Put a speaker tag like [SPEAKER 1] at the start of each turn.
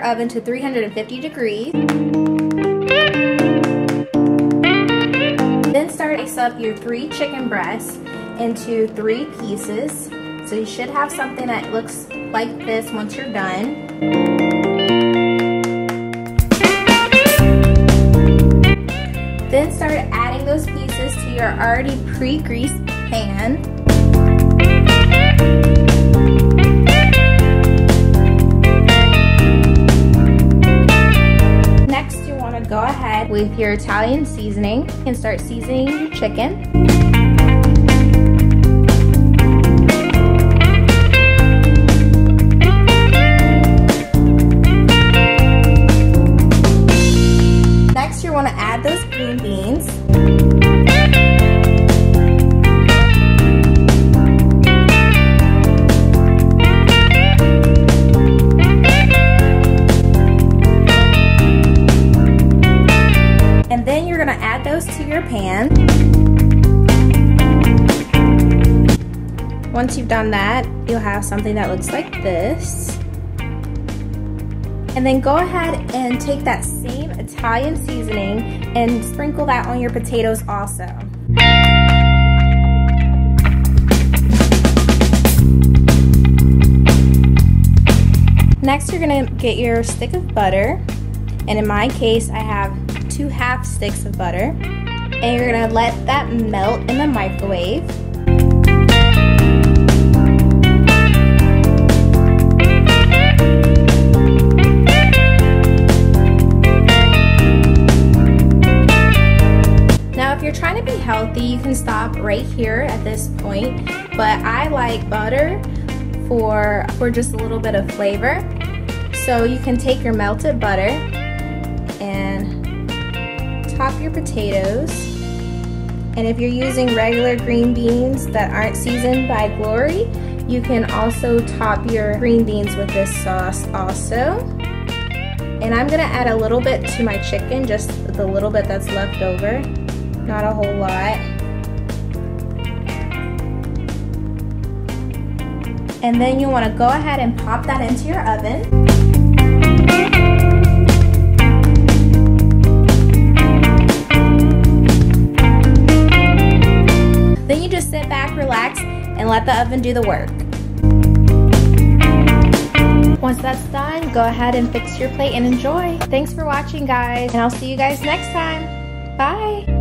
[SPEAKER 1] oven to 350 degrees. Then start to slice up your 3 chicken breasts into 3 pieces. So you should have something that looks like this once you're done. Then start adding those pieces to your already pre-greased pan. Next, you want to go ahead with your Italian seasoning and start seasoning your chicken. Next, you want to add those green beans. And then you're going to add those to your pan. Once you've done that, you'll have something that looks like this. And then go ahead and take that same Italian seasoning and sprinkle that on your potatoes also. Next, you're gonna get your stick of butter. And in my case, I have 2 half sticks of butter. And you're gonna let that melt in the microwave. If you're trying to be healthy, you can stop right here at this point, but I like butter for just a little bit of flavor. So you can take your melted butter and top your potatoes. And if you're using regular green beans that aren't seasoned by Glory, you can also top your green beans with this sauce also. And I'm gonna add a little bit to my chicken, just the little bit that's left over. Not a whole lot. And then you want to go ahead and pop that into your oven. Then you just sit back, relax, and let the oven do the work. Once that's done, go ahead and fix your plate and enjoy. Thanks for watching, guys, and I'll see you guys next time. Bye.